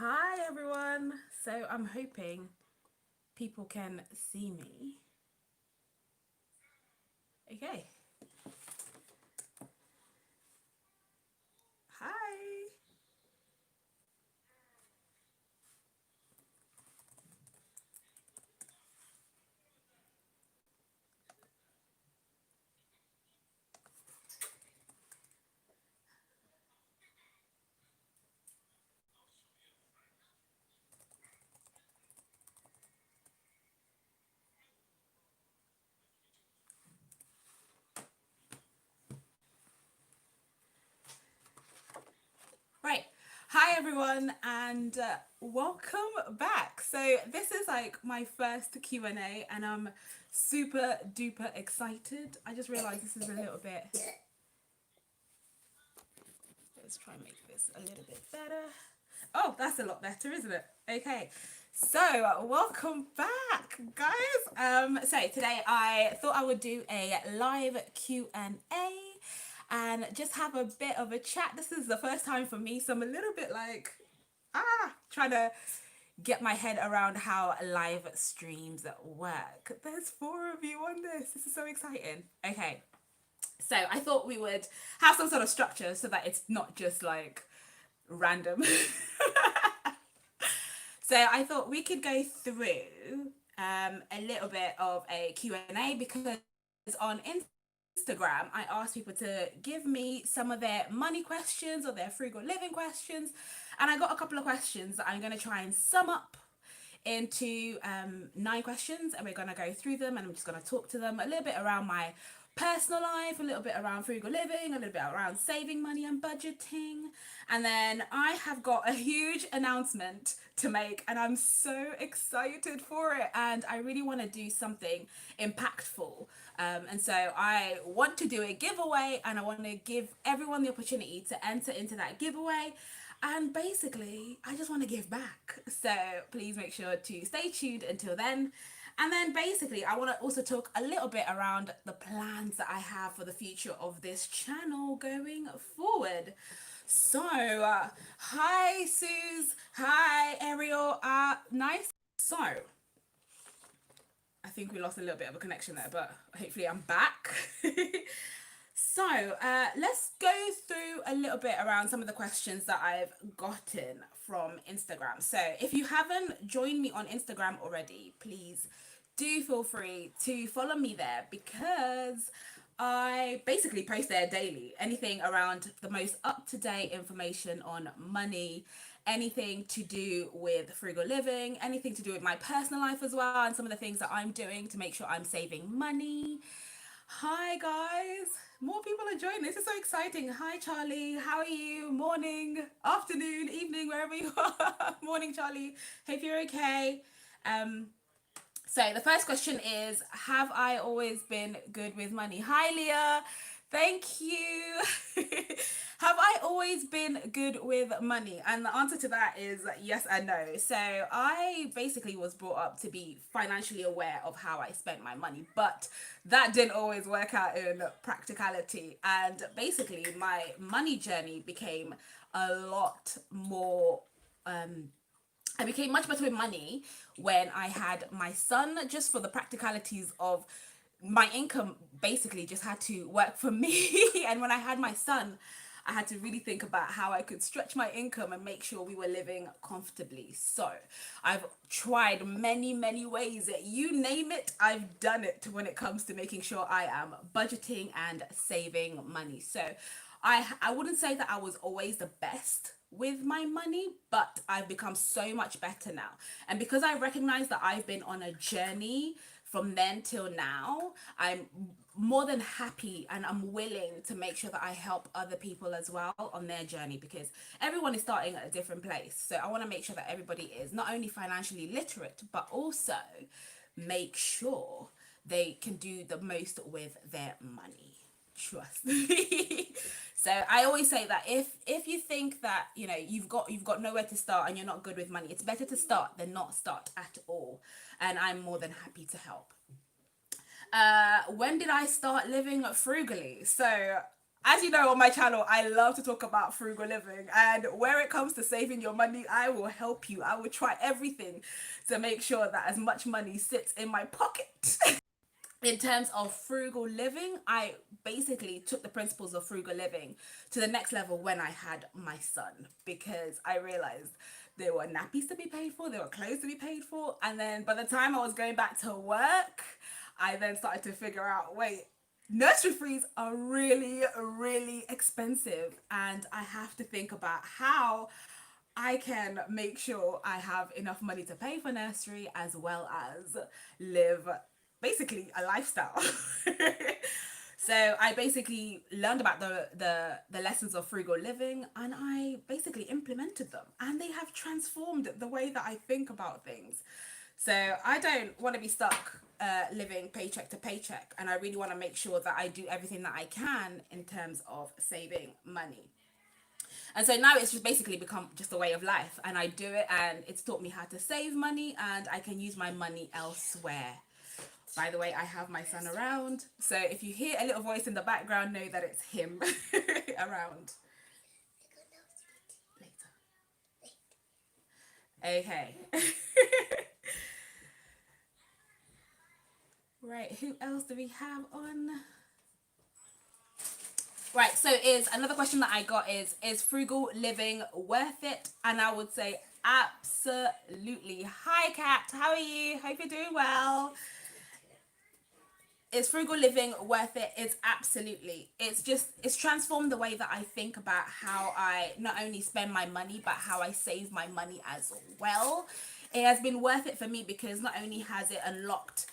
Hi everyone. So I'm hoping people can see me. Okay. Hi. Right. Hi everyone and welcome back. So this is like my first Q&A and I'm super duper excited. I just realized this is a little bit. Let's try and make this a little bit better. Oh, that's a lot better, isn't it? Okay. So, welcome back, guys. So today I thought I would do a live Q&A and just have a bit of a chat. This is the first time for me, so I'm a little bit like trying to get my head around how live streams work. There's four of you on this. This is so exciting. Okay. So, I thought we would have some sort of structure so that it's not just like random. So I thought we could go through a little bit of a Q&A because on Instagram, I asked people to give me some of their money questions or their frugal living questions. And I got a couple of questions that I'm going to try and sum up into 9 questions, and we're going to go through them, and I'm just going to talk to them a little bit around my personal life, a little bit around frugal living, a little bit around saving money and budgeting. And then I have got a huge announcement to make and I'm so excited for it, and I really want to do something impactful. And so I want to do a giveaway and I want to give everyone the opportunity to enter into that giveaway. And basically, I just want to give back. So please make sure to stay tuned until then. And then basically, I want to also talk a little bit around the plans that I have for the future of this channel going forward. So, hi, Suze. Hi, Ariel. Nice. So, I think we lost a little bit of a connection there, but hopefully I'm back. So, let's go through a little bit around some of the questions that I've gotten from Instagram. So, if you haven't joined me on Instagram already, please do feel free to follow me there because I basically post there daily. Anything around the most up to date information on money, anything to do with frugal living, anything to do with my personal life as well, and some of the things that I'm doing to make sure I'm saving money. Hi guys, more people are joining. This is so exciting. Hi Charlie, how are you? Morning, afternoon, evening, wherever you are. Morning Charlie, hope you're okay. Um, so the first question is, have I always been good with money? Hi Leah, thank you. Have I always been good with money? And the answer to that is yes and no. So I basically was brought up to be financially aware of how I spent my money, but that didn't always work out in practicality. And basically my money journey became a lot more I became much better with money when I had my son, just for the practicalities of my income basically just had to work for me. And when I had my son, I had to really think about how I could stretch my income and make sure we were living comfortably. So I've tried many, many ways. You name it, I've done it when it comes to making sure I am budgeting and saving money. So I wouldn't say that I was always the best with my money, but I've become so much better now. And because I recognize that I've been on a journey from then till now, I'm more than happy and I'm willing to make sure that I help other people as well on their journey, because everyone is starting at a different place. So I want to make sure that everybody is not only financially literate, but also make sure they can do the most with their money. Trust me. So I always say that if you think that you've got nowhere to start and you're not good with money, it's better to start than not start at all. And I'm more than happy to help. When did I start living frugally? So As you know on my channel, I love to talk about frugal living, and where it comes to saving your money, I will help you. I will try everything to make sure that as much money sits in my pocket. In terms of frugal living, I basically took the principles of frugal living to the next level when I had my son, because I realized there were nappies to be paid for, there were clothes to be paid for, and then by the time I was going back to work, I then started to figure out, wait, nursery fees are really, really expensive, and I have to think about how I can make sure I have enough money to pay for nursery as well as live basically a lifestyle. So I basically learned about the lessons of frugal living, and I basically implemented them, and they have transformed the way that I think about things. So I don't want to be stuck living paycheck to paycheck, and I really want to make sure that I do everything that I can in terms of saving money. And so now it's just basically become just a way of life, and I do it, and it's taught me how to save money, and I can use my money elsewhere. By the way, I have my son around, so if you hear a little voice in the background, know that it's him around. Later. Okay. Right, who else do we have on? Right, so is another question that I got is frugal living worth it? And I would say absolutely. Hi Kat, how are you? Hope you're doing well. Is frugal living worth it? It's absolutely. It's transformed the way that I think about how I not only spend my money but how I save my money as well. It has been worth it for me because not only has it unlocked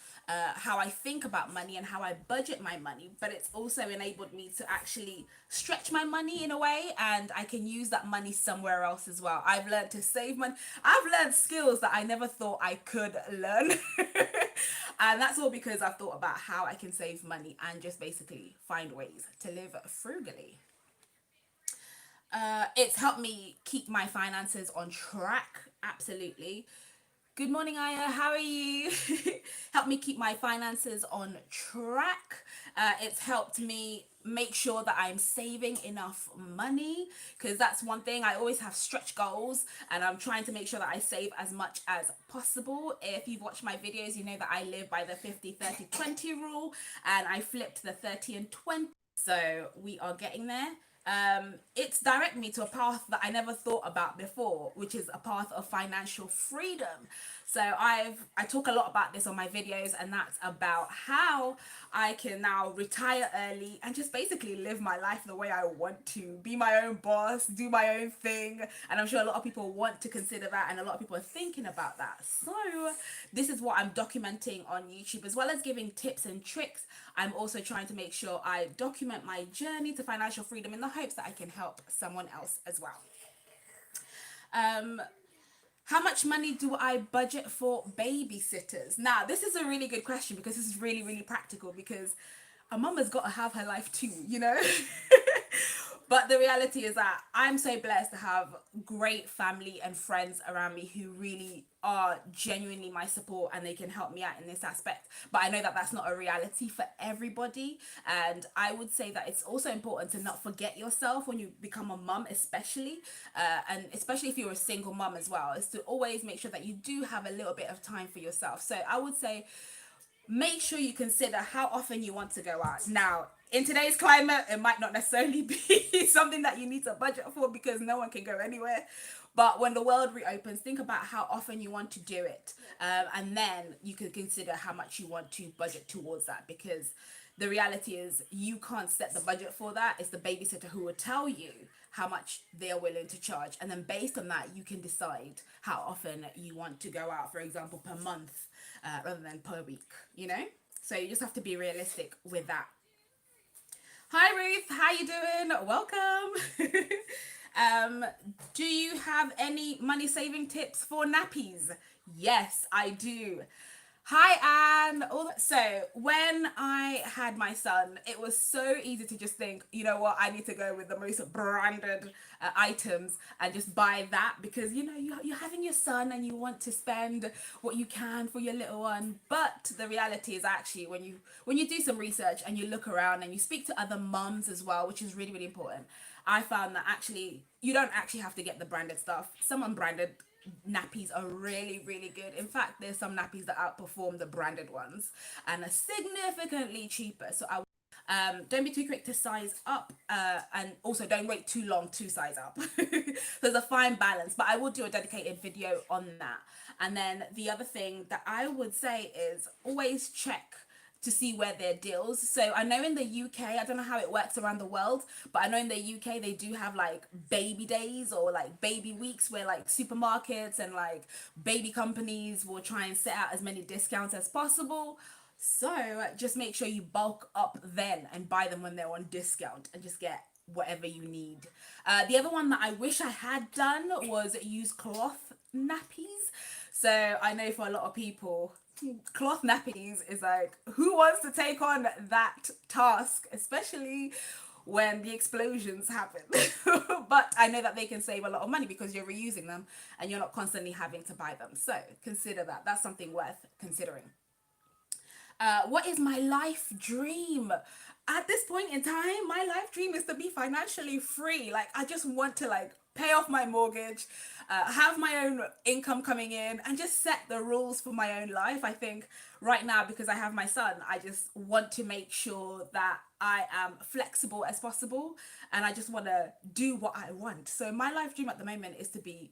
how I think about money and how I budget my money, but it's also enabled me to actually stretch my money in a way, and I can use that money somewhere else as well. I've learned to save money. I've learned skills that I never thought I could learn. And that's all because I've thought about how I can save money and just basically find ways to live frugally. It's helped me keep my finances on track, absolutely. Good morning, Aya. How are you? Helped me keep my finances on track. It's helped me make sure that I'm saving enough money, because that's one thing. I always have stretch goals, and I'm trying to make sure that I save as much as possible. If you've watched my videos, you know that I live by the 50-30-20 rule, and I flipped the 30 and 20. So we are getting there. It's directed me to a path that I never thought about before, which is a path of financial freedom. So I talk a lot about this on my videos, and that's about how I can now retire early and just basically live my life the way I want to, be my own boss, do my own thing. And I'm sure a lot of people want to consider that, and a lot of people are thinking about that. So this is what I'm documenting on YouTube, as well as giving tips and tricks. I'm also trying to make sure I document my journey to financial freedom in the hopes that I can help someone else as well. How much money do I budget for babysitters? Now, this is a really good question because this is really, really practical, because a mum has got to have her life too, you know? But the reality is that I'm so blessed to have great family and friends around me who really are genuinely my support, and they can help me out in this aspect. But I know that that's not a reality for everybody. And I would say that it's also important to not forget yourself when you become a mum, especially. And especially if you're a single mum as well, is to always make sure that you do have a little bit of time for yourself. So I would say make sure you consider how often you want to go out. Now, in today's climate, it might not necessarily be something that you need to budget for because no one can go anywhere. But when the world reopens, think about how often you want to do it. And then you can consider how much you want to budget towards that, because the reality is you can't set the budget for that. It's the babysitter who will tell you how much they're willing to charge. And then based on that, you can decide how often you want to go out, for example, per month rather than per week, you know? So you just have to be realistic with that. Hi Ruth, how you doing? Welcome. Do you have any money saving tips for nappies? Yes, I do. Hi, Anne. So when I had my son, it was so easy to just think, you know what, I need to go with the most branded items and just buy that because you're having your son and you want to spend what you can for your little one. But the reality is actually when you do some research and you look around and you speak to other mums as well, which is really really important. I found that actually you don't actually have to get the branded stuff. Some unbranded nappies are really really good. In fact, there's some nappies that outperform the branded ones and are significantly cheaper. So I don't be too quick to size up, and also don't wait too long to size up. There's a fine balance, but I will do a dedicated video on that. And then the other thing that I would say is always check to see where their deals. So I know in the UK, I don't know how it works around the world, but I know in the UK they do have like baby days or like baby weeks where like supermarkets and like baby companies will try and set out as many discounts as possible. So just make sure you bulk up then and buy them when they're on discount and just get whatever you need. The other one that I wish I had done was use cloth nappies. So I know for a lot of people, cloth nappies is like, who wants to take on that task, especially when the explosions happen? But I know that they can save a lot of money because you're reusing them and you're not constantly having to buy them. So consider that. That's something worth considering. What is my life dream? At this point in time, my life dream is to be financially free. Like, I just want to like pay off my mortgage, have my own income coming in, and just set the rules for my own life. I think right now, because I have my son, I just want to make sure that I am flexible as possible, and I just want to do what I want. So my life dream at the moment is to be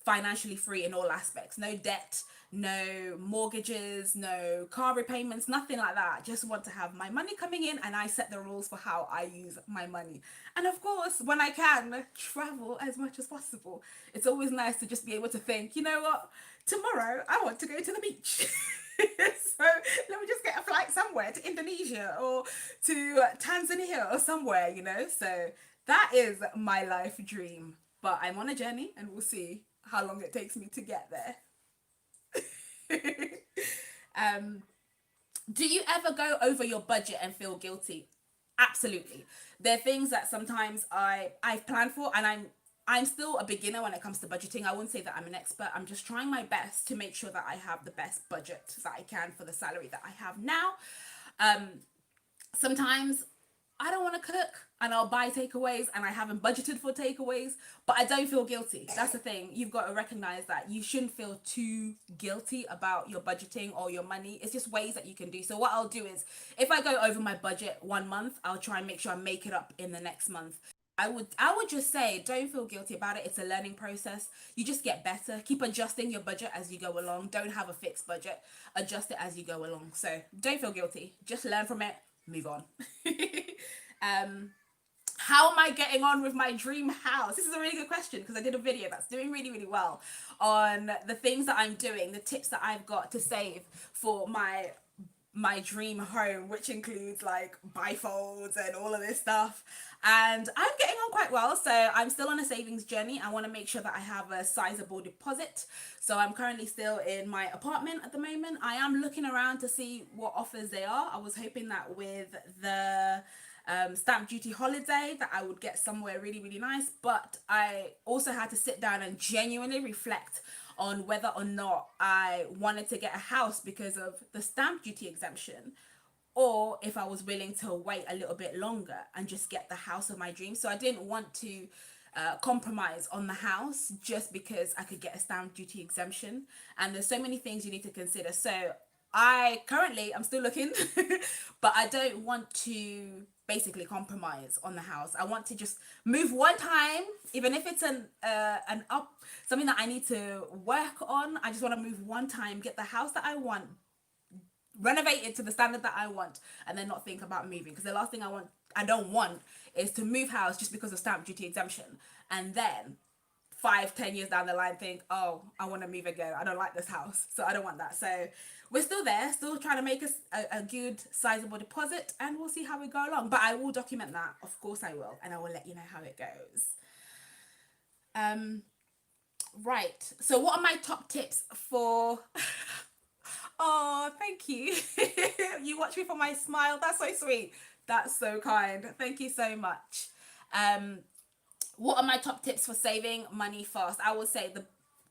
financially free in all aspects. No debt, no mortgages, no car repayments, nothing like that. Just want to have my money coming in and I set the rules for how I use my money. And of course, when I can, travel as much as possible. It's always nice to just be able to think, you know what, tomorrow I want to go to the beach. So let me just get a flight somewhere to Indonesia or to Tanzania or somewhere, So that is my life dream. But I'm on a journey and we'll see how long it takes me to get there. um, do you ever go over your budget and feel guilty? Absolutely. There are things that sometimes I've planned for, and I'm still a beginner when it comes to budgeting. I wouldn't say that I'm an expert. I'm just trying my best to make sure that I have the best budget that I can for the salary that I have now. Sometimes I don't want to cook and I'll buy takeaways and I haven't budgeted for takeaways, but I don't feel guilty. That's the thing. You've got to recognize that you shouldn't feel too guilty about your budgeting or your money. It's just ways that you can do. So what I'll do is if I go over my budget one month, I'll try and make sure I make it up in the next month. I would just say don't feel guilty about it. It's a learning process. You just get better. Keep adjusting your budget as you go along. Don't have a fixed budget. Adjust it as you go along. So don't feel guilty. Just learn from it. Move on. How am I getting on with my dream house? This is a really good question because I did a video that's doing really really well on the things that I'm doing, the tips that I've got to save for my dream home, which includes like bifolds and all of this stuff. And I'm getting on quite well. So I'm still on a savings journey. I want to make sure that I have a sizable deposit. So I'm currently still in my apartment at the moment. I am looking around to see what offers they are. I was hoping that with the stamp duty holiday that I would get somewhere really really nice, but I also had to sit down and genuinely reflect on whether or not I wanted to get a house because of the stamp duty exemption, or if I was willing to wait a little bit longer and just get the house of my dreams. So I didn't want to compromise on the house just because I could get a stamp duty exemption. And there's so many things you need to consider. So I'm still looking, but I don't want to basically compromise on the house. I want to just move one time, even if it's an up something that I need to work on. I just want to move one time, get the house that I want, renovate it to the standard that I want, and then not think about moving. Because the last thing I don't want is to move house just because of stamp duty exemption, and then 5-10 years down the line think, oh, I want to move again, I don't like this house. So I don't want that. So we're still there, still trying to make us a good sizable deposit, and we'll see how we go along. But I will document that, of course I will, and I will let you know how it goes. Right, so what are my top tips for Oh, thank you. You watch me for my smile. That's so sweet. That's so kind. Thank you so much. Um, what are my top tips for saving money fast? I would say the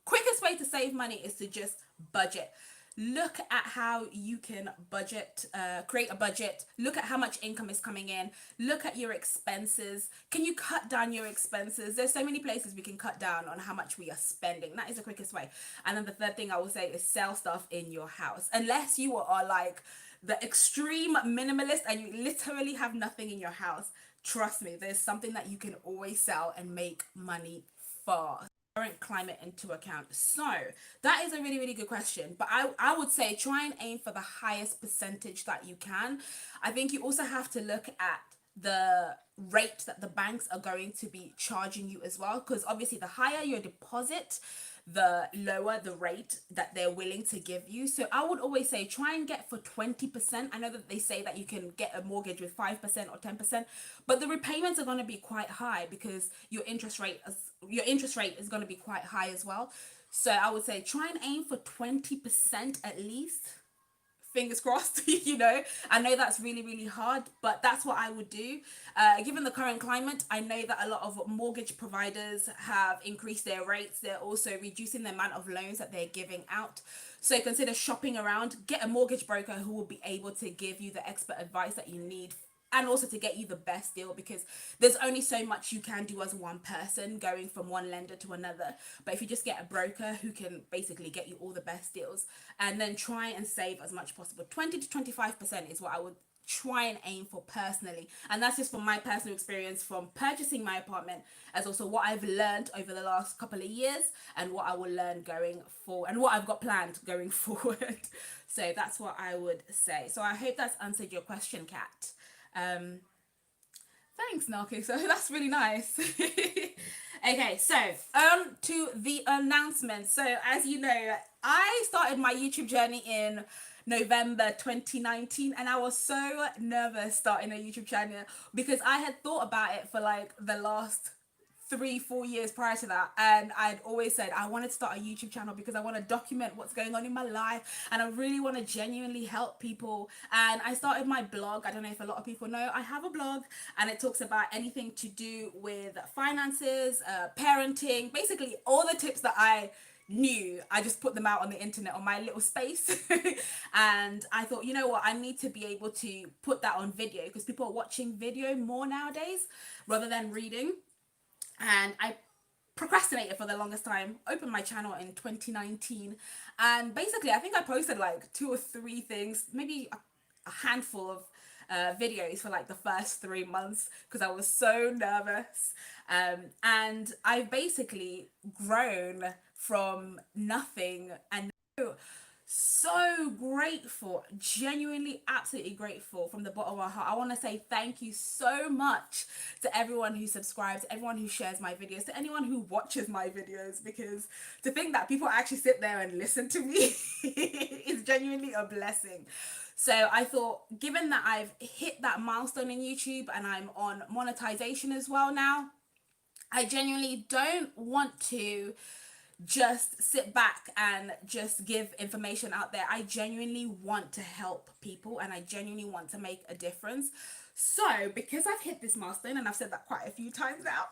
quickest way to save money is to just budget. Look at how you can budget, create a budget. Look at how much income is coming in. Look at your expenses. Can you cut down your expenses? There's so many places we can cut down on how much we are spending. That is the quickest way. And then the third thing I would say is sell stuff in your house. Unless you are like the extreme minimalist and you literally have nothing in your house, trust me, there's something that you can always sell and make money fast. Current climate into account. So that is a really, really good question. But I would say try and aim for the highest percentage that you can. I think you also have to look at the rate that the banks are going to be charging you as well, because obviously the higher your deposit, the lower the rate that they're willing to give you. So I would always say try and get for 20%. I know that they say that you can get a mortgage with 5% or 10%, but the repayments are going to be quite high because your interest rate is going to be quite high as well. So I would say try and aim for 20% at least. Fingers crossed. I know that's really, really hard, but that's what I would do. Given the current climate, I know that a lot of mortgage providers have increased their rates. They're also reducing the amount of loans that they're giving out. So consider shopping around. Get a mortgage broker who will be able to give you the expert advice that you need, and also to get you the best deal, because there's only so much you can do as one person going from one lender to another. But if you just get a broker who can basically get you all the best deals, and then try and save as much possible, 20 to 25% is what I would try and aim for personally. And that's just from my personal experience from purchasing my apartment, as also what I've learned over the last couple of years and what I will learn going forward and what I've got planned going forward. So that's what I would say. So I hope that's answered your question, Kat. Thanks, Narco. So that's really nice. Okay, so to the announcement. So as you know, I started my YouTube journey in November 2019, and I was so nervous starting a YouTube channel because I had thought about it for like the last 3-4 years prior to that, and I'd always said I wanted to start a YouTube channel because I want to document what's going on in my life and I really want to genuinely help people. And I started my blog. I don't know if a lot of people know I have a blog, and it talks about anything to do with finances, parenting, basically all the tips that I knew. I just put them out on the internet on my little space. And I thought, you know what, I need to be able to put that on video because people are watching video more nowadays rather than reading. And I procrastinated for the longest time, opened my channel in 2019, and basically I think I posted like 2 or 3 things, maybe a handful of videos for like the first 3 months because I was so nervous. And I've basically grown from nothing, and so grateful, genuinely absolutely grateful from the bottom of my heart. I want to say thank you so much to everyone who subscribes, everyone who shares my videos, to anyone who watches my videos, because to think that people actually sit there and listen to me is genuinely a blessing. So I thought, given that I've hit that milestone in YouTube and I'm on monetization as well now, I genuinely don't want to just sit back and just give information out there. I genuinely want to help people and I genuinely want to make a difference. So because I've hit this milestone, and I've said that quite a few times now,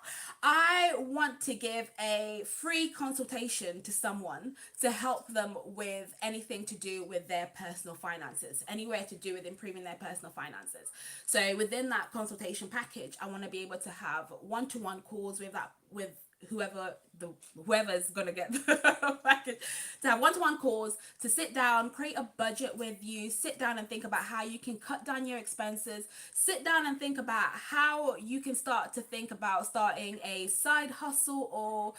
I want to give a free consultation to someone to help them with anything to do with their personal finances, anywhere to do with improving their personal finances. So within that consultation package, I want to be able to have one-to-one calls with whoever's gonna get the package, to have one-to-one calls, to sit down, create a budget with you, sit down and think about how you can cut down your expenses, sit down and think about how you can start to think about starting a side hustle or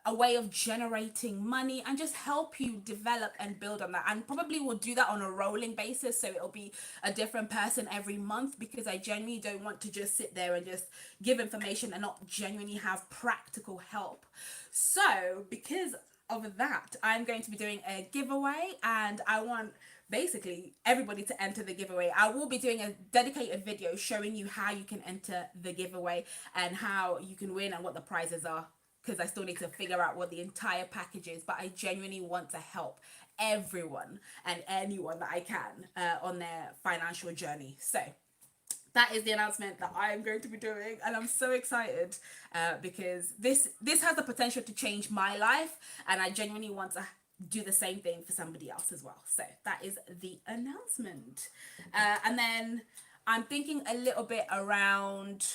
a way of generating money, and just help you develop and build on that. And probably we'll do that on a rolling basis, so it'll be a different person every month, because I genuinely don't want to just sit there and just give information and not genuinely have practical help. So because of that, I'm going to be doing a giveaway, and I want basically everybody to enter the giveaway. I will be doing a dedicated video showing you how you can enter the giveaway and how you can win and what the prizes are. because I still need to figure out what the entire package is, but I genuinely want to help everyone and anyone that I can on their financial journey. So that is the announcement that I'm going to be doing, and I'm so excited because this has the potential to change my life, and I genuinely want to do the same thing for somebody else as well. So that is the announcement. And then I'm thinking a little bit around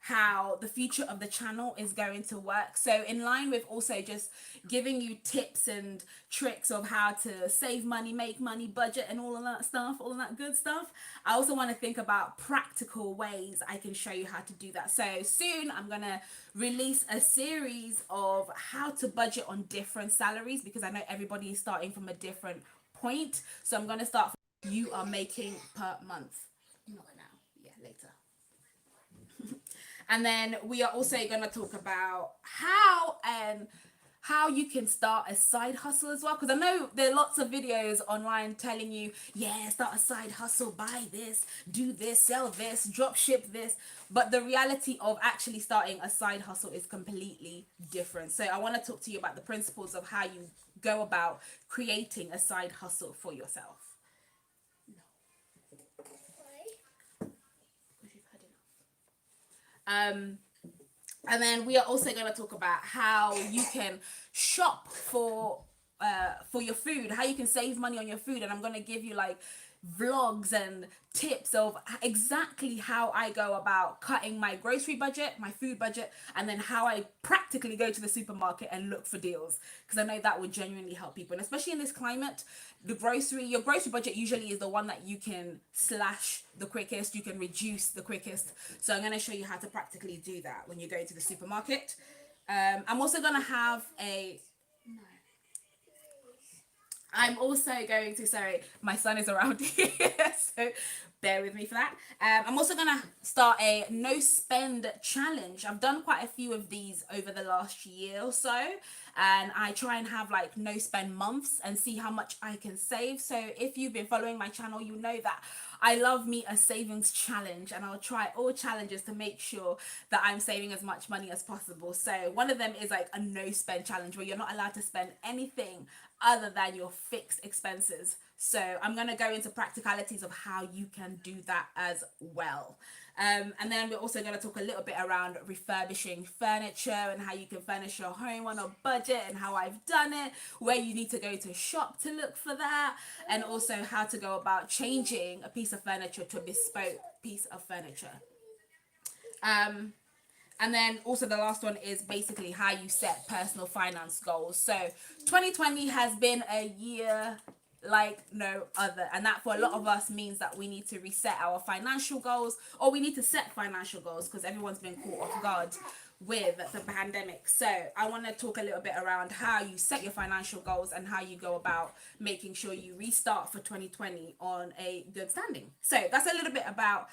how the future of the channel is going to work. So in line with also just giving you tips and tricks of how to save money, make money, budget, and all of that stuff, all of that good stuff, I also want to think about practical ways I can show you how to do that. So soon I'm going to release a series of how to budget on different salaries, because I know everybody is starting from a different point. So I'm going to start from you are making per month. Not now, yeah, later. And then we are also going to talk about how you can start a side hustle as well, because I know there are lots of videos online telling you, yeah, start a side hustle, buy this, do this, sell this, drop ship this, but the reality of actually starting a side hustle is completely different. So I want to talk to you about the principles of how you go about creating a side hustle for yourself. And then we are also going to talk about how you can shop for your food, how you can save money on your food, and I'm going to give you like vlogs and tips of exactly how I go about cutting my grocery budget, my food budget, and then how I practically go to the supermarket and look for deals, because I know that would genuinely help people. And especially in this climate, your grocery budget usually is the one that you can slash the quickest, you can reduce the quickest. So I'm going to show you how to practically do that when you go to the supermarket. I'm also going to have I'm also going to, sorry, my son is around here, so bear with me for that. I'm also going to start a no spend challenge. I've done quite a few of these over the last year or so, and I try and have like no spend months and see how much I can save. So if you've been following my channel, you know that I love me a savings challenge, and I'll try all challenges to make sure that I'm saving as much money as possible. So one of them is like a no spend challenge, where you're not allowed to spend anything other than your fixed expenses. So I'm going to go into practicalities of how you can do that as well. And then we're also going to talk a little bit around refurbishing furniture and how you can furnish your home on a budget, and how I've done it, where you need to go to shop to look for that, and also how to go about changing a piece of furniture to a bespoke piece of furniture. And then also the last one is basically how you set personal finance goals. So 2020 has been a year like no other, and that for a lot of us means that we need to reset our financial goals, or we need to set financial goals, because everyone's been caught off guard with the pandemic. So I want to talk a little bit around how you set your financial goals and how you go about making sure you restart for 2020 on a good standing. So that's a little bit about.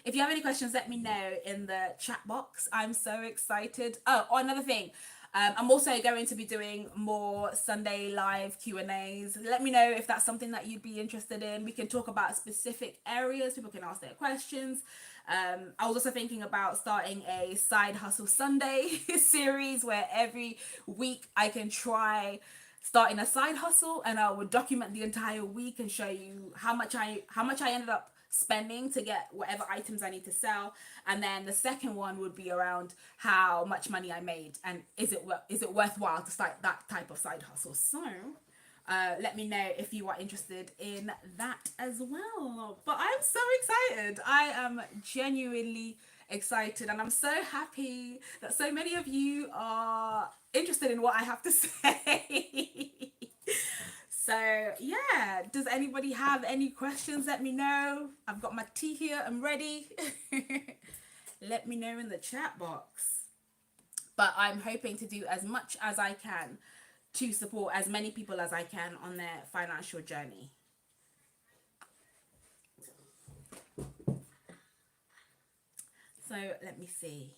If you have any questions, let me know in the chat box. I'm so excited. Oh, another thing. I'm also going to be doing more Sunday live Q&As. Let me know if that's something that you'd be interested in. We can talk about specific areas. People can ask their questions. I was also thinking about starting a Side Hustle Sunday series, where every week I can try starting a side hustle, and I would document the entire week and show you how much I ended up spending to get whatever items I need to sell. And then the second one would be around how much money I made, and is it worthwhile to start that type of side hustle. So let me know if you are interested in that as well. But I'm so excited. I am genuinely excited, and I'm so happy that so many of you are interested in what I have to say. So yeah, does anybody have any questions? Let me know. I've got my tea here. I'm ready. Let me know in the chat box. But I'm hoping to do as much as I can to support as many people as I can on their financial journey. So let me see.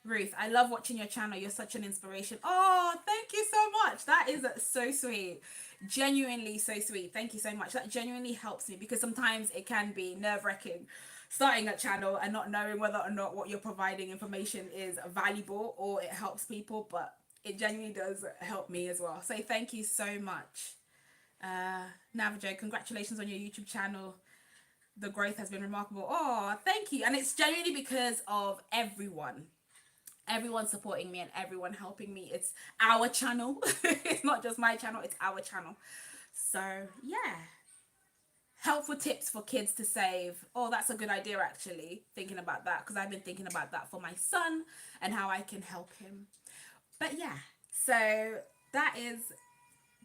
Ruth, I love watching your channel. You're such an inspiration. Oh, thank you so much. That is so sweet. Genuinely so sweet. Thank you so much. That genuinely helps me, because sometimes it can be nerve-wracking starting a channel and not knowing whether or not what you're providing information is valuable or it helps people, but it genuinely does help me as well. So thank you so much. Navajo, congratulations on your YouTube channel. The growth has been remarkable. Oh, thank you. And it's genuinely because of everyone supporting me and everyone helping me. It's our channel. It's not just my channel, it's our channel. So yeah, helpful tips for kids to save. Oh, that's a good idea, actually, thinking about that, because I've been thinking about that for my son and how I can help him. But yeah, so that is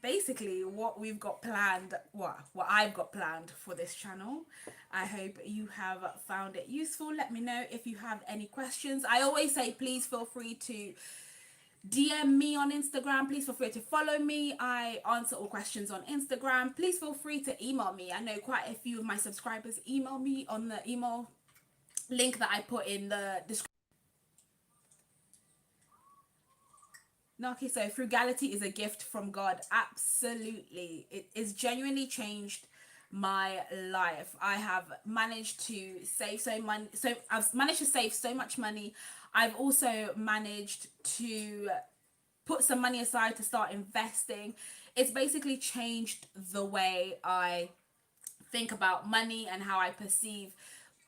basically what we've got planned, what I've got planned for this channel. I hope you have found it useful. Let me know if you have any questions. I always say please feel free to DM me on Instagram. Please feel free to follow me. I answer all questions on Instagram. Please feel free to email me. I know quite a few of my subscribers email me on the email link that I put in the description. No, okay, so frugality is a gift from God. Absolutely. It is genuinely changed my life. I have managed to save I've managed to save so much money. I've also managed to put some money aside to start investing. It's basically changed the way I think about money and how I perceive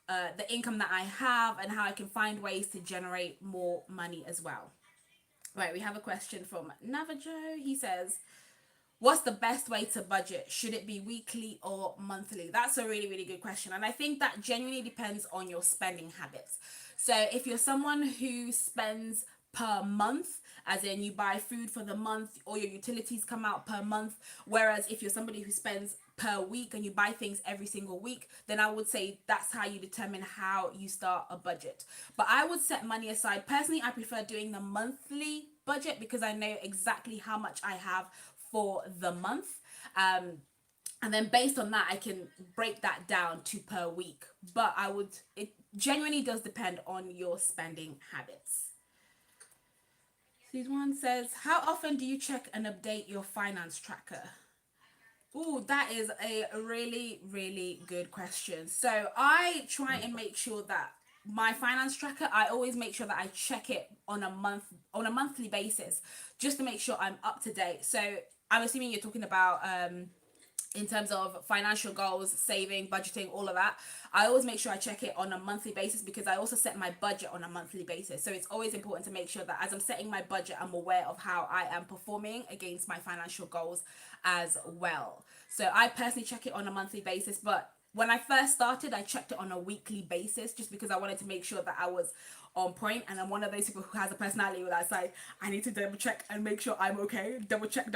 the income that I have and how I can find ways to generate more money as well. Right, we have a question from Navajo. He says, what's the best way to budget? Should it be weekly or monthly? That's a really, really good question. And I think that genuinely depends on your spending habits. So if you're someone who spends per month, as in you buy food for the month, or your utilities come out per month, whereas if you're somebody who spends per week and you buy things every single week, then I would say that's how you determine how you start a budget. But I would set money aside. Personally, I prefer doing the monthly budget because I know exactly how much I have for the month. And then based on that, I can break that down to per week. But it genuinely does depend on your spending habits. This one says, how often do you check and update your finance tracker? Oh, that is a really, really good question. So I try and make sure that my finance tracker, I always make sure that I check it on a monthly basis, just to make sure I'm up to date. So I'm assuming you're talking about in terms of financial goals, saving, budgeting, all of that. I always make sure I check it on a monthly basis because I also set my budget on a monthly basis. So it's always important to make sure that as I'm setting my budget, I'm aware of how I am performing against my financial goals as well. So I personally check it on a monthly basis, but when I first started, I checked it on a weekly basis just because I wanted to make sure that I was on point. And I'm one of those people who has a personality where that's like, I need to double check and make sure I'm okay. Double check.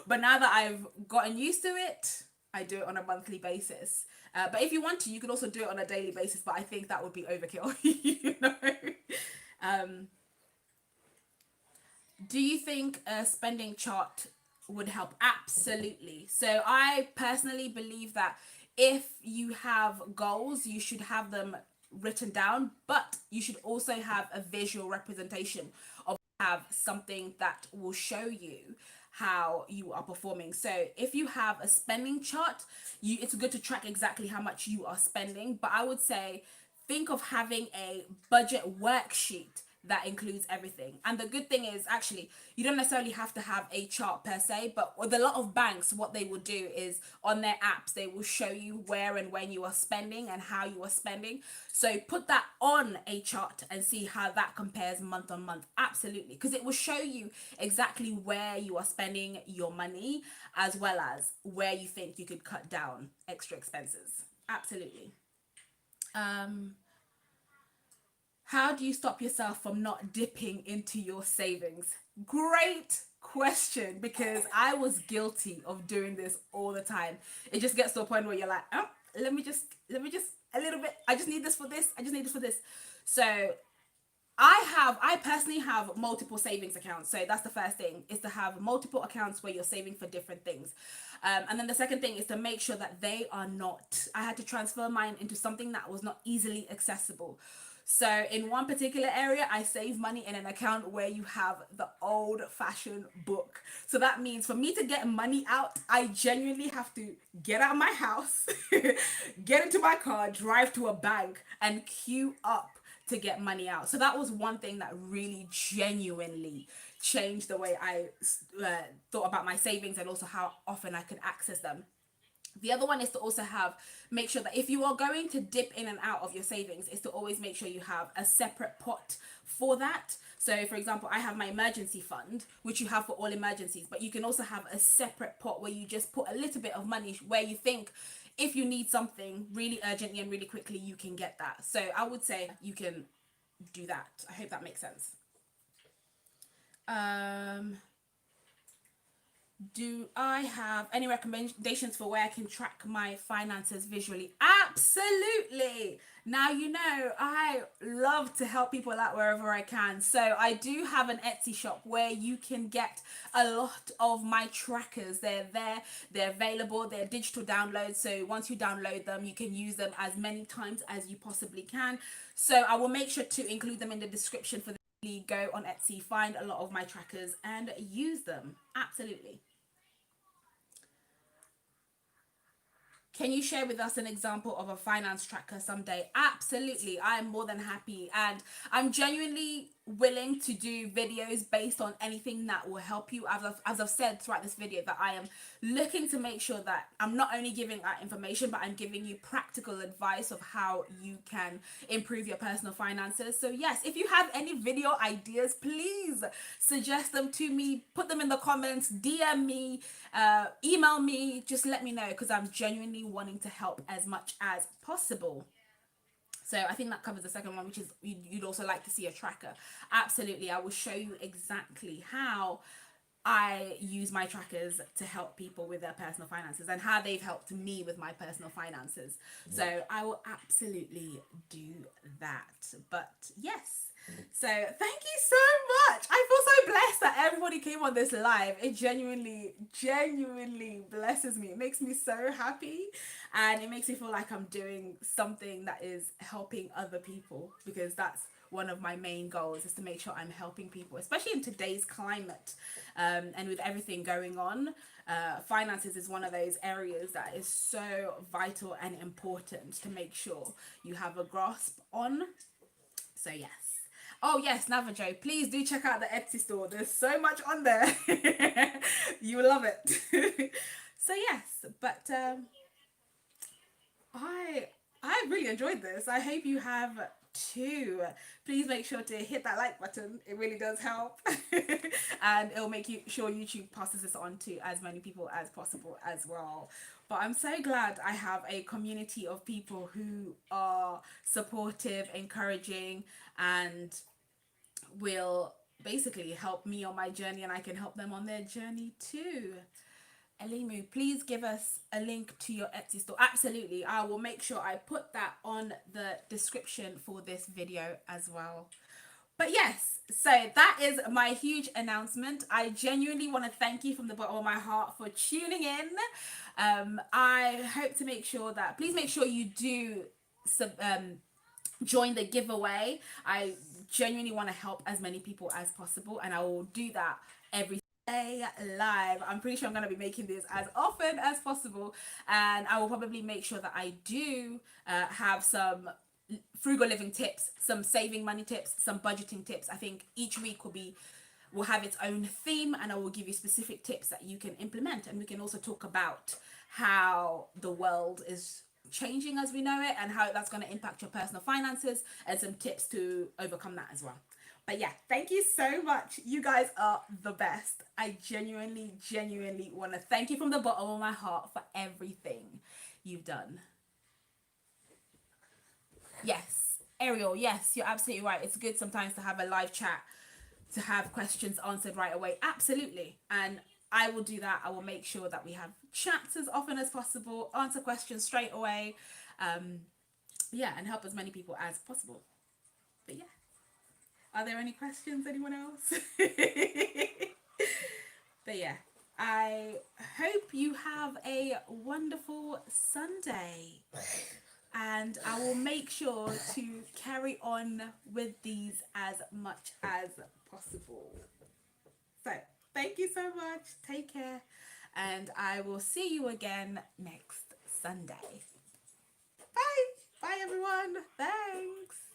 But now that I've gotten used to it, I do it on a monthly basis. But if you want to, you could also do it on a daily basis, but I think that would be overkill, you know? Do you think a spending chart would help? Absolutely. So I personally believe that if you have goals, you should have them written down, but you should also have a visual representation of have something that will show you how you are performing. So if you have a spending chart, it's good to track exactly how much you are spending, but I would say think of having a budget worksheet that includes everything. And the good thing is, actually, you don't necessarily have to have a chart per se, but with a lot of banks, what they will do is on their apps, they will show you where and when you are spending and how you are spending. So put that on a chart and see how that compares month on month. Absolutely. Because it will show you exactly where you are spending your money, as well as where you think you could cut down extra expenses. Absolutely. How do you stop yourself from not dipping into your savings? Great question, because I was guilty of doing this all the time. It just gets to a point where you're like, oh, let me just a little bit. I just need this for this. I just need this for this. So I personally have multiple savings accounts. So that's the first thing, is to have multiple accounts where you're saving for different things. And then the second thing is to make sure that they are not, I had to transfer mine into something that was not easily accessible. So in one particular area, I save money in an account where you have the old fashioned book. So that means for me to get money out, I genuinely have to get out of my house, get into my car, drive to a bank, and queue up to get money out. So that was one thing that really genuinely changed the way I thought about my savings and also how often I could access them. The other one is to also make sure that if you are going to dip in and out of your savings, is to always make sure you have a separate pot for that. So for example, I have my emergency fund, which you have for all emergencies, but you can also have a separate pot where you just put a little bit of money where you think if you need something really urgently and really quickly, you can get that. So I would say you can do that. I hope that makes sense. Do I have any recommendations for where I can track my finances visually? Absolutely. Now, you know, I love to help people out wherever I can. So I do have an Etsy shop where you can get a lot of my trackers. They're there, they're available, they're digital downloads. So once you download them, you can use them as many times as you possibly can. So I will make sure to include them in the description for the go on Etsy, find a lot of my trackers and use them. Absolutely. Can you share with us an example of a finance tracker someday? Absolutely. I am more than happy. And I'm genuinely willing to do videos based on anything that will help you. As I've said throughout this video, that I am looking to make sure that I'm not only giving that information, but I'm giving you practical advice of how you can improve your personal finances. So yes, if you have any video ideas, please suggest them to me, put them in the comments, DM me, email me, just let me know, because I'm genuinely wanting to help as much as possible. So I think that covers the second one, which is you'd also like to see a tracker. Absolutely. I will show you exactly how I use my trackers to help people with their personal finances and how they've helped me with my personal finances. So I will absolutely do that. But yes. So thank you so much. I feel so blessed that everybody came on this live. It genuinely blesses me. It makes me so happy, and it makes me feel like I'm doing something that is helping other people, because that's one of my main goals, is to make sure I'm helping people, especially in today's climate, and with everything going on. Finances is one of those areas that is so vital and important to make sure you have a grasp on. So yes. Oh yes, Navajo, please do check out the Etsy store. There's so much on there. You will love it. So yes, but I really enjoyed this. I hope you have too. Please make sure to hit that like button. It really does help. And it'll make you sure YouTube passes this on to as many people as possible as well. But I'm so glad I have a community of people who are supportive, encouraging, and will basically help me on my journey, and I can help them on their journey too. Elimu, please give us a link to your Etsy store. Absolutely. I will make sure I put that on the description for this video as well. But yes, so that is my huge announcement. I genuinely want to thank you from the bottom of my heart for tuning in. I hope to make sure that, please make sure you do join the giveaway. I genuinely want to help as many people as possible, and I will do that every day live. I'm pretty sure I'm going to be making this as often as possible, and I will probably make sure that I do have some frugal living tips, some saving money tips, some budgeting tips. I think each week will have its own theme, and I will give you specific tips that you can implement, and we can also talk about how the world is changing as we know it, and how that's going to impact your personal finances, and some tips to overcome that as well. But yeah, thank you so much. You guys are the best. I genuinely want to thank you from the bottom of my heart for everything you've done. Yes, Ariel, yes, you're absolutely right. It's good sometimes to have a live chat, to have questions answered right away. Absolutely. And I will do that. I will make sure that we have chats as often as possible, answer questions straight away. Yeah, and help as many people as possible. But yeah. Are there any questions, anyone else? But yeah, I hope you have a wonderful Sunday. and I will make sure to carry on with these as much as possible. So thank you so much. Take care, and I will see you again next Sunday. Bye. Bye, everyone. Thanks.